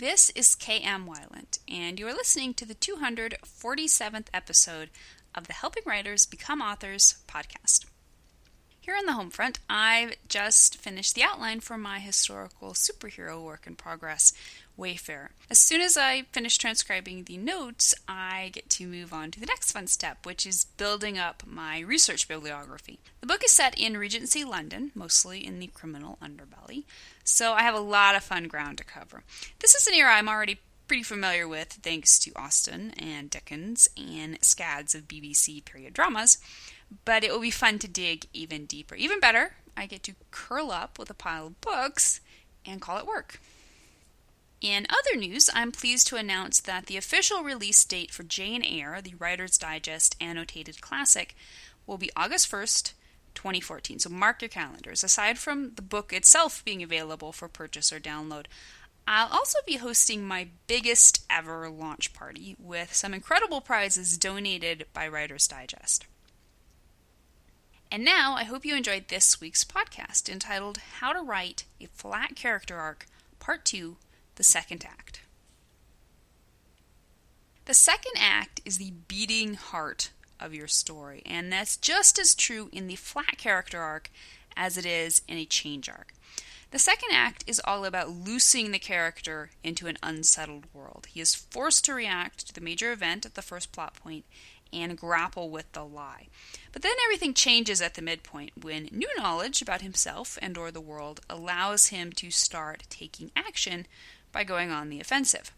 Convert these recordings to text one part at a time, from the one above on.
This is K.M. Weiland, and you are listening to the 247th episode of the Helping Writers Become Authors podcast. Here on the home front, I've just finished the outline for my historical superhero work in progress, Wayfarer. As soon as I finish transcribing the notes, I get to move on to the next fun step, which is building up my research bibliography. The book is set in Regency London, mostly in the criminal underbelly, so I have a lot of fun ground to cover. This is an era I'm already pretty familiar with thanks to Austen and Dickens and scads of BBC period dramas, but it will be fun to dig even deeper. Even better, I get to curl up with a pile of books and call it work. In other news, I'm pleased to announce that the official release date for Jane Eyre, the Writer's Digest Annotated Classic, will be August 1st, 2014. So mark your calendars. Aside from the book itself being available for purchase or download, I'll also be hosting my biggest ever launch party with some incredible prizes donated by Writer's Digest. And now, I hope you enjoyed this week's podcast entitled How to Write a Flat Character Arc, Part 2, The Second Act. The second act is the beating heart of your story, and that's just as true in the flat character arc as it is in a change arc. The second act is all about loosing the character into an unsettled world. He is forced to react to the major event at the first plot point and grapple with the lie. But then everything changes at the midpoint when new knowledge about himself and or the world allows him to start taking action by going on the offensive.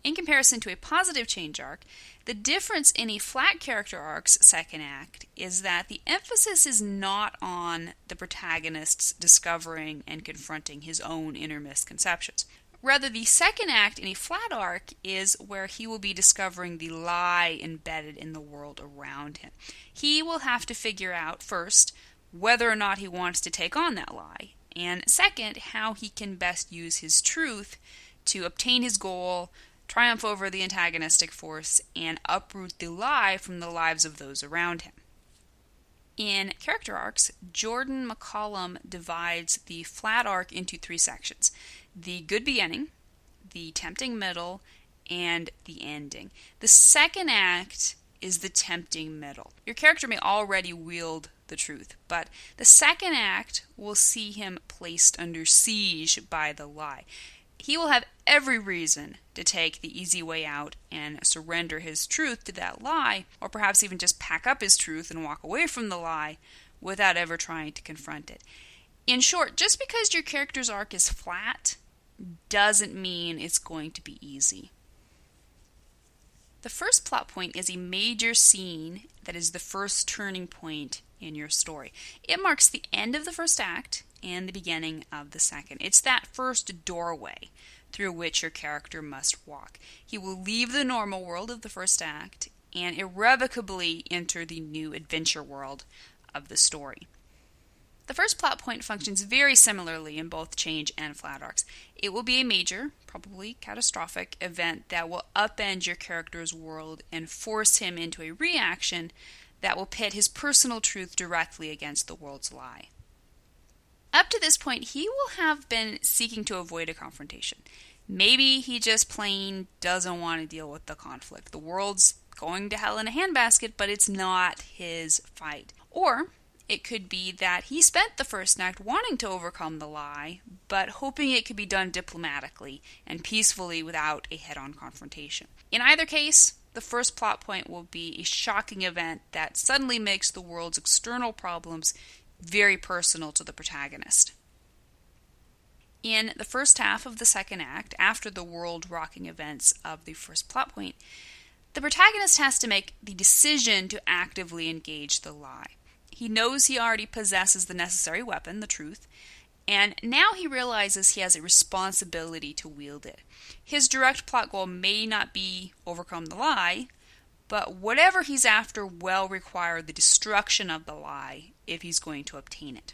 In comparison to a positive change arc, the difference in a flat character arc's second act is that the emphasis is not on the protagonist's discovering and confronting his own inner misconceptions. Rather, the second act in a flat arc is where he will be discovering the lie embedded in the world around him. He will have to figure out, first, whether or not he wants to take on that lie, and second, how he can best use his truth to obtain his goal, triumph over the antagonistic force, and uproot the lie from the lives of those around him. In character arcs, Jordan McCollum divides the flat arc into three sections: the good beginning, the tempting middle, and the ending. The second act is the tempting middle. Your character may already wield the truth, but the second act will see him placed under siege by the lie. He will have every reason to take the easy way out and surrender his truth to that lie, or perhaps even just pack up his truth and walk away from the lie without ever trying to confront it. In short, just because your character's arc is flat doesn't mean it's going to be easy. The first plot point is a major scene that is the first turning point in your story. It marks the end of the first act and the beginning of the second. It's that first doorway through which your character must walk. He will leave the normal world of the first act and irrevocably enter the new adventure world of the story. The first plot point functions very similarly in both change and flat arcs. It will be a major, probably catastrophic, event that will upend your character's world and force him into a reaction that will pit his personal truth directly against the world's lie. Up to this point, he will have been seeking to avoid a confrontation. Maybe he just plain doesn't want to deal with the conflict. The world's going to hell in a handbasket, but it's not his fight. Or it could be that he spent the first act wanting to overcome the lie, but hoping it could be done diplomatically and peacefully without a head-on confrontation. In either case, the first plot point will be a shocking event that suddenly makes the world's external problems very personal to the protagonist. In the first half of the second act, after the world-rocking events of the first plot point, the protagonist has to make the decision to actively engage the lie. He knows he already possesses the necessary weapon, the truth, and now he realizes he has a responsibility to wield it. His direct plot goal may not be overcome the lie, but whatever he's after will require the destruction of the lie if he's going to obtain it.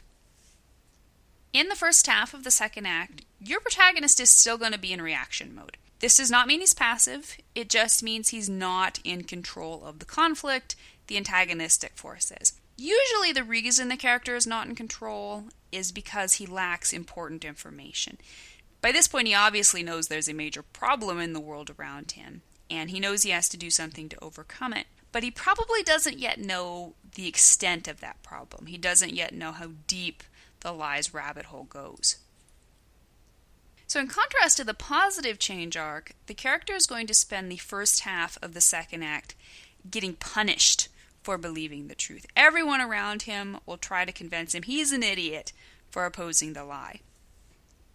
In the first half of the second act, your protagonist is still going to be in reaction mode. This does not mean he's passive, it just means he's not in control of the conflict the antagonistic force is. Usually the reason the character is not in control is because he lacks important information. By this point, he obviously knows there's a major problem in the world around him, and he knows he has to do something to overcome it. But he probably doesn't yet know the extent of that problem. He doesn't yet know how deep the lie's rabbit hole goes. So in contrast to the positive change arc, the character is going to spend the first half of the second act getting punished for believing the truth. Everyone around him will try to convince him he's an idiot for opposing the lie.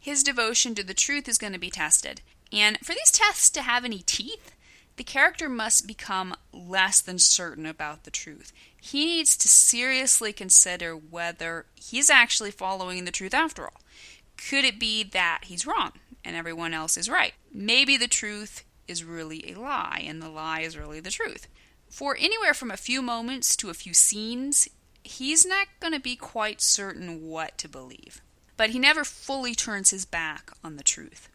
His devotion to the truth is going to be tested. And for these tests to have any teeth, the character must become less than certain about the truth. He needs to seriously consider whether he's actually following the truth after all. Could it be that he's wrong and everyone else is right? Maybe the truth is really a lie and the lie is really the truth. For anywhere from a few moments to a few scenes, he's not going to be quite certain what to believe. But he never fully turns his back on the truth.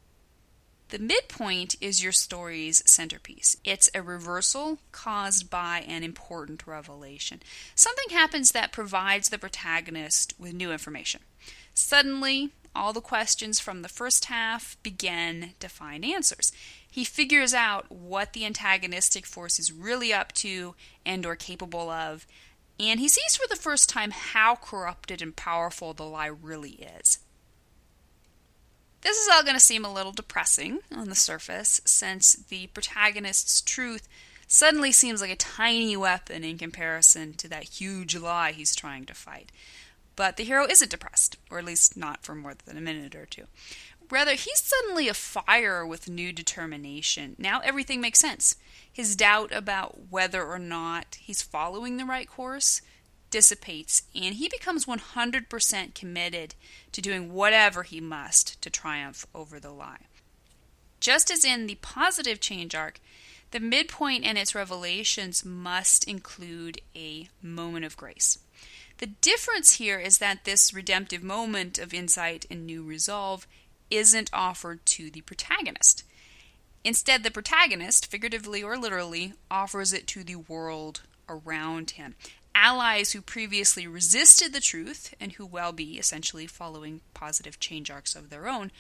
The midpoint is your story's centerpiece. It's a reversal caused by an important revelation. Something happens that provides the protagonist with new information. Suddenly, all the questions from the first half begin to find answers. He figures out what the antagonistic force is really up to and or capable of, and he sees for the first time how corrupted and powerful the lie really is. This is all going to seem a little depressing on the surface, since the protagonist's truth suddenly seems like a tiny weapon in comparison to that huge lie he's trying to fight. But the hero isn't depressed, or at least not for more than a minute or two. Rather, he's suddenly afire with new determination. Now everything makes sense. His doubt about whether or not he's following the right course dissipates, and he becomes 100% committed to doing whatever he must to triumph over the lie. Just as in the positive change arc, the midpoint and its revelations must include a moment of grace. The difference here is that this redemptive moment of insight and new resolve isn't offered to the protagonist. Instead, the protagonist, figuratively or literally, offers it to the world around him. Allies who previously resisted the truth and who will be essentially following positive change arcs of their own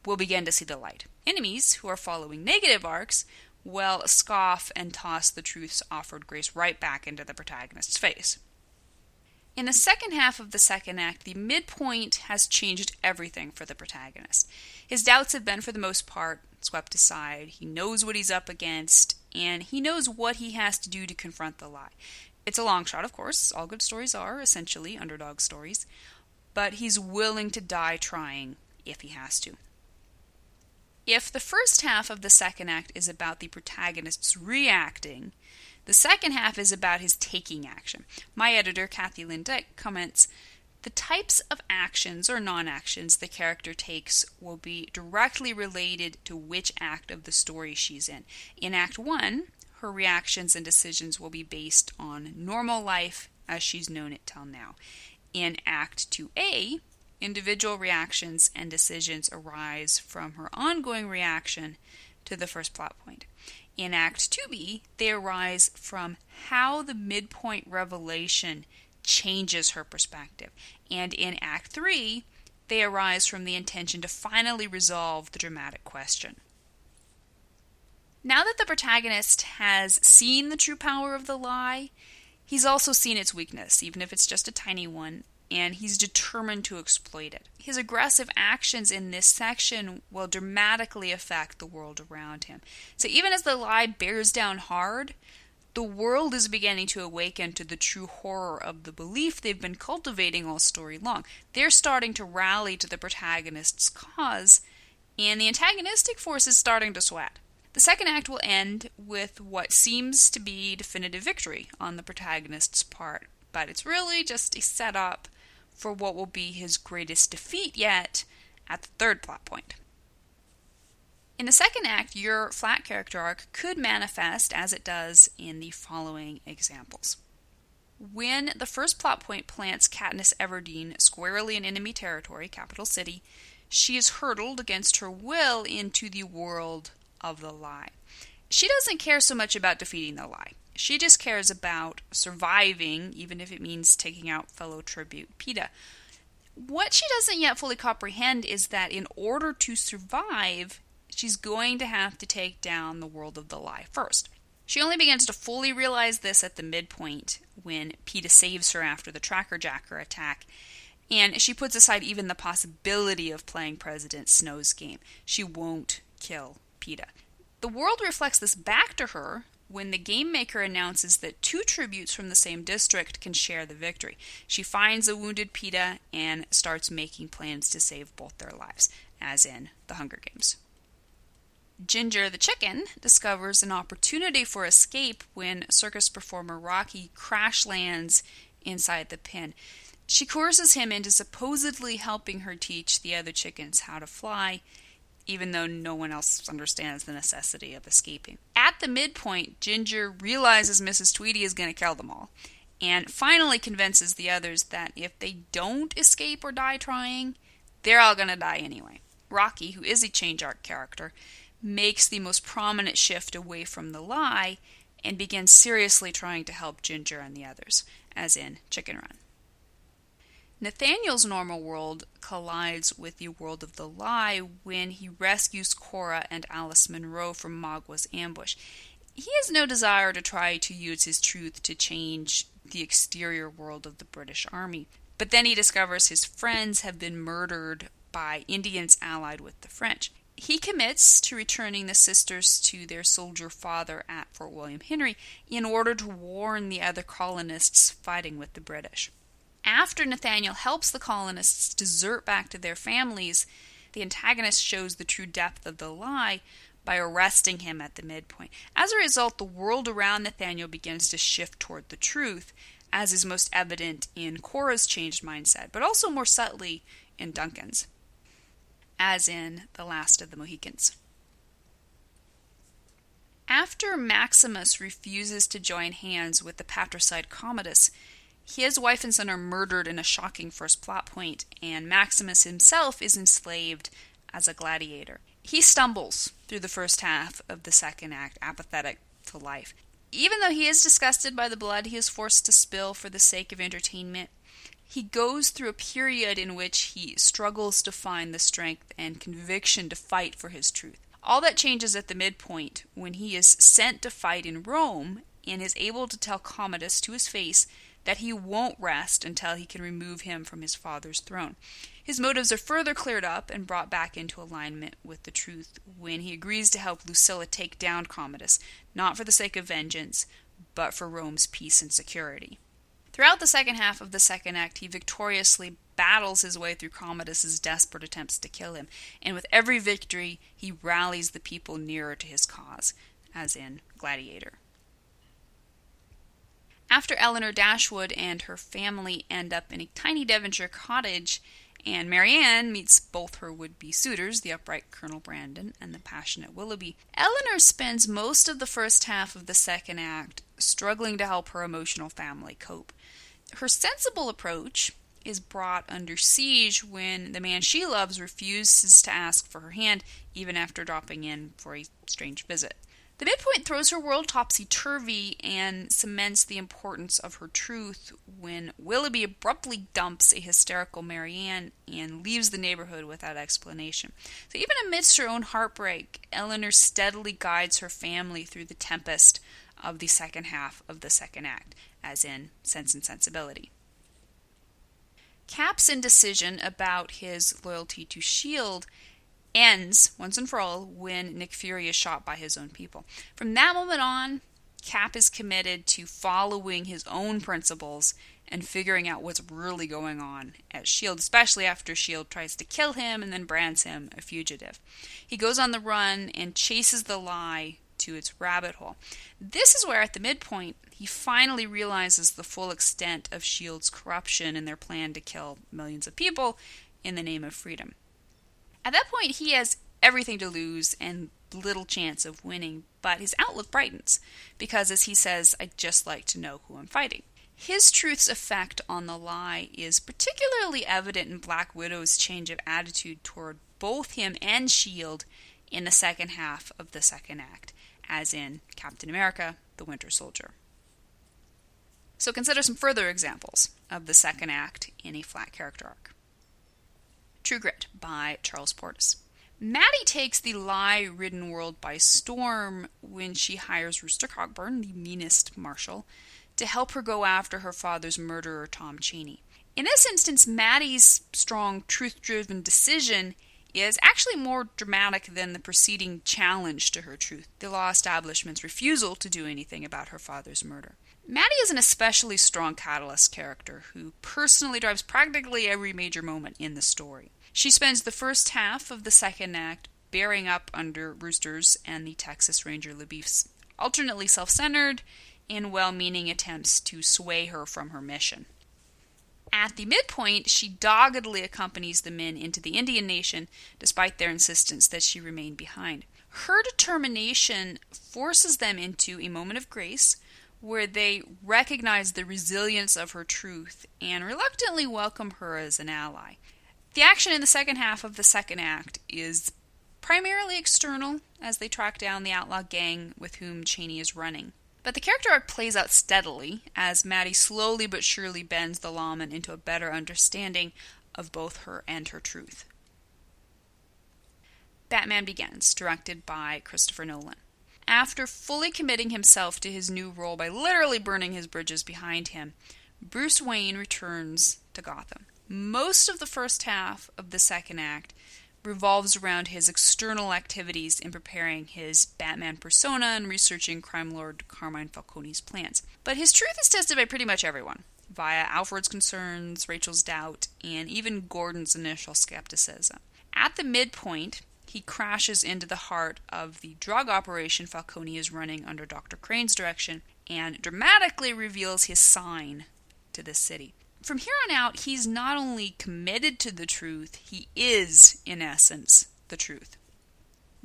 will begin to see the light. Enemies who are following negative arcs will scoff and toss the truth's offered grace right back into the protagonist's face. In the second half of the second act, the midpoint has changed everything for the protagonist. His doubts have been, for the most part, swept aside. He knows what he's up against, and he knows what he has to do to confront the lie. It's a long shot, of course. All good stories are, essentially, underdog stories. But he's willing to die trying if he has to. If the first half of the second act is about the protagonist's reacting, the second half is about his taking action. My editor, Kathy Lynn Dyke, comments, the types of actions or non-actions the character takes will be directly related to which act of the story she's in. In Act 1, her reactions and decisions will be based on normal life as she's known it till now. In Act 2A, individual reactions and decisions arise from her ongoing reaction to the first plot point. In Act 2B, they arise from how the midpoint revelation changes her perspective. And in Act 3, they arise from the intention to finally resolve the dramatic question. Now that the protagonist has seen the true power of the lie, he's also seen its weakness, even if it's just a tiny one, and he's determined to exploit it. His aggressive actions in this section will dramatically affect the world around him. So even as the lie bears down hard, the world is beginning to awaken to the true horror of the belief they've been cultivating all story long. They're starting to rally to the protagonist's cause, and the antagonistic force is starting to sweat. The second act will end with what seems to be definitive victory on the protagonist's part, but it's really just a setup for what will be his greatest defeat yet at the third plot point. In the second act, your flat character arc could manifest as it does in the following examples. When the first plot point plants Katniss Everdeen squarely in enemy territory, capital city, she is hurtled against her will into the world of the lie. She doesn't care so much about defeating the lie. She just cares about surviving, even if it means taking out fellow tribute Peeta. What she doesn't yet fully comprehend is that in order to survive, she's going to have to take down the world of the lie first. She only begins to fully realize this at the midpoint when Peeta saves her after the Tracker Jacker attack, and she puts aside even the possibility of playing President Snow's game. She won't kill Peeta. The world reflects this back to her when the game maker announces that 2 tributes from the same district can share the victory. She finds a wounded Peeta and starts making plans to save both their lives, as in the Hunger Games. Ginger the chicken discovers an opportunity for escape when circus performer Rocky crash lands inside the pen. She coerces him into supposedly helping her teach the other chickens how to fly, even though no one else understands the necessity of escaping. At the midpoint, Ginger realizes Mrs. Tweedy is going to kill them all, and finally convinces the others that if they don't escape or die trying, they're all going to die anyway. Rocky, who is a change arc character, makes the most prominent shift away from the lie and begins seriously trying to help Ginger and the others, as in Chicken Run. Nathaniel's normal world collides with the world of the lie when he rescues Cora and Alice Munro from Magwa's ambush. He has no desire to try to use his truth to change the exterior world of the British Army, but then he discovers his friends have been murdered by Indians allied with the French. He commits to returning the sisters to their soldier father at Fort William Henry in order to warn the other colonists fighting with the British. After Nathaniel helps the colonists desert back to their families, the antagonist shows the true depth of the lie by arresting him at the midpoint. As a result, the world around Nathaniel begins to shift toward the truth, as is most evident in Cora's changed mindset, but also more subtly in Duncan's, as in The Last of the Mohicans. After Maximus refuses to join hands with the patricide Commodus, his wife and son are murdered in a shocking first plot point, and Maximus himself is enslaved as a gladiator. He stumbles through the first half of the second act, apathetic to life. Even though he is disgusted by the blood he is forced to spill for the sake of entertainment, he goes through a period in which he struggles to find the strength and conviction to fight for his truth. All that changes at the midpoint when he is sent to fight in Rome and is able to tell Commodus to his face that he won't rest until he can remove him from his father's throne. His motives are further cleared up and brought back into alignment with the truth when he agrees to help Lucilla take down Commodus, not for the sake of vengeance, but for Rome's peace and security. Throughout the second half of the second act, he victoriously battles his way through Commodus's desperate attempts to kill him, and with every victory, he rallies the people nearer to his cause, as in Gladiator. After Eleanor Dashwood and her family end up in a tiny Devonshire cottage, and Marianne meets both her would-be suitors, the upright Colonel Brandon and the passionate Willoughby, Eleanor spends most of the first half of the second act struggling to help her emotional family cope. Her sensible approach is brought under siege when the man she loves refuses to ask for her hand, even after dropping in for a strange visit. The midpoint throws her world topsy-turvy and cements the importance of her truth when Willoughby abruptly dumps a hysterical Marianne and leaves the neighborhood without explanation. So even amidst her own heartbreak, Eleanor steadily guides her family through the tempest of the second half of the second act, as in Sense and Sensibility. Cap's indecision about his loyalty to S.H.I.E.L.D. ends, once and for all, when Nick Fury is shot by his own people. From that moment on, Cap is committed to following his own principles and figuring out what's really going on at S.H.I.E.L.D., especially after S.H.I.E.L.D. tries to kill him and then brands him a fugitive. He goes on the run and chases the lie to its rabbit hole. This is where, at the midpoint, he finally realizes the full extent of S.H.I.E.L.D.'s corruption and their plan to kill millions of people in the name of freedom. At that point, he has everything to lose and little chance of winning, but his outlook brightens, because as he says, I'd just like to know who I'm fighting. His truth's effect on the lie is particularly evident in Black Widow's change of attitude toward both him and S.H.I.E.L.D. in the second half of the second act, as in Captain America, the Winter Soldier. So consider some further examples of the second act in a flat character arc. True Grit by Charles Portis. Maddie takes the lie-ridden world by storm when she hires Rooster Cogburn, the meanest marshal, to help her go after her father's murderer, Tom Chaney. In this instance, Maddie's strong, truth-driven decision is actually more dramatic than the preceding challenge to her truth, the law establishment's refusal to do anything about her father's murder. Maddie is an especially strong catalyst character who personally drives practically every major moment in the story. She spends the first half of the second act bearing up under Rooster's and the Texas Ranger LaBeef's alternately self-centered and well-meaning attempts to sway her from her mission. At the midpoint, she doggedly accompanies the men into the Indian Nation, despite their insistence that she remain behind. Her determination forces them into a moment of grace, where they recognize the resilience of her truth and reluctantly welcome her as an ally. The action in the second half of the second act is primarily external, as they track down the outlaw gang with whom Chaney is running. But the character arc plays out steadily as Maddie slowly but surely bends the lawman into a better understanding of both her and her truth. Batman Begins, directed by Christopher Nolan. After fully committing himself to his new role by literally burning his bridges behind him, Bruce Wayne returns to Gotham. Most of the first half of the second act revolves around his external activities in preparing his Batman persona and researching crime lord Carmine Falcone's plans. But his truth is tested by pretty much everyone, via Alfred's concerns, Rachel's doubt, and even Gordon's initial skepticism. At the midpoint, he crashes into the heart of the drug operation Falcone is running under Dr. Crane's direction and dramatically reveals his sign to the city. From here on out, he's not only committed to the truth, he is, in essence, the truth.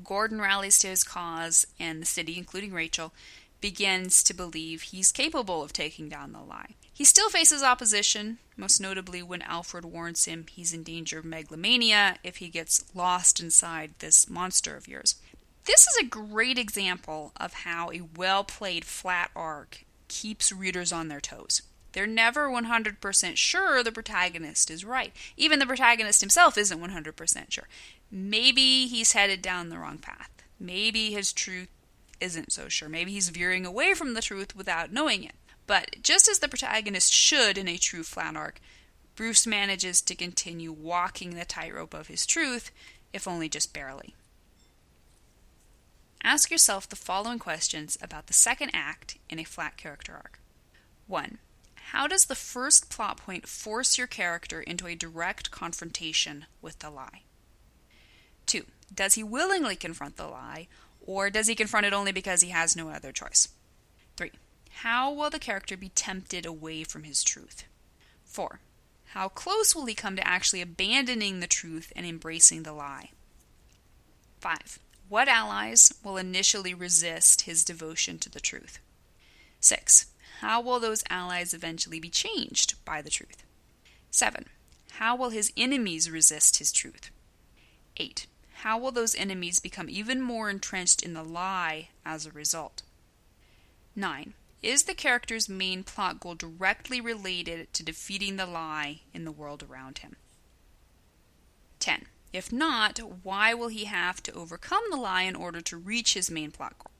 Gordon rallies to his cause, and the city, including Rachel, begins to believe he's capable of taking down the lie. He still faces opposition, most notably when Alfred warns him he's in danger of megalomania if he gets lost inside this monster of yours. This is a great example of how a well-played flat arc keeps readers on their toes. They're never 100% sure the protagonist is right. Even the protagonist himself isn't 100% sure. Maybe he's headed down the wrong path. Maybe his truth isn't so sure. Maybe he's veering away from the truth without knowing it. But just as the protagonist should in a true flat arc, Bruce manages to continue walking the tightrope of his truth, if only just barely. Ask yourself the following questions about the second act in a flat character arc. 1. How does the first plot point force your character into a direct confrontation with the lie? 2. Does he willingly confront the lie, or does he confront it only because he has no other choice? 3. How will the character be tempted away from his truth? 4. How close will he come to actually abandoning the truth and embracing the lie? 5. What allies will initially resist his devotion to the truth? 6. How will those allies eventually be changed by the truth? 7. How will his enemies resist his truth? 8. How will those enemies become even more entrenched in the lie as a result? 9. Is the character's main plot goal directly related to defeating the lie in the world around him? 10. If not, why will he have to overcome the lie in order to reach his main plot goal?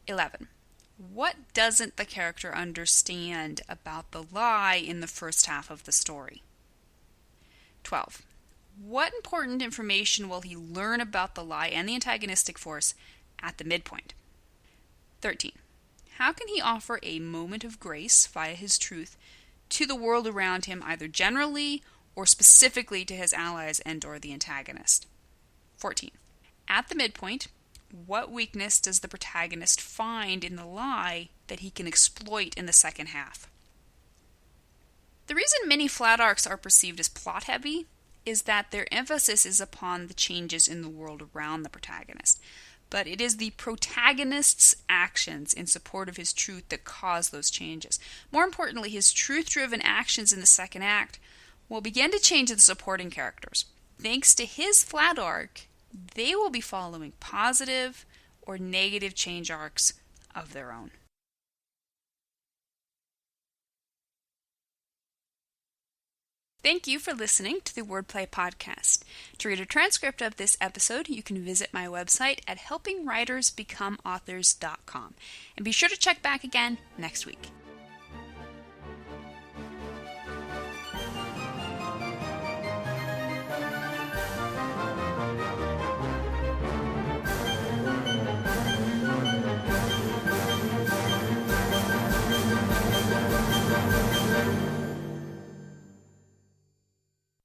11. What doesn't the character understand about the lie in the first half of the story? 12. What important information will he learn about the lie and the antagonistic force at the midpoint? 13. How can he offer a moment of grace via his truth to the world around him, either generally or specifically to his allies and/or the antagonist? 14. At the midpoint, what weakness does the protagonist find in the lie that he can exploit in the second half? The reason many flat arcs are perceived as plot-heavy is that their emphasis is upon the changes in the world around the protagonist. But it is the protagonist's actions in support of his truth that cause those changes. More importantly, his truth-driven actions in the second act will begin to change the supporting characters. Thanks to his flat arc, they will be following positive or negative change arcs of their own. Thank you for listening to the Wordplay Podcast. To read a transcript of this episode, you can visit my website at helpingwritersbecomeauthors.com. And be sure to check back again next week.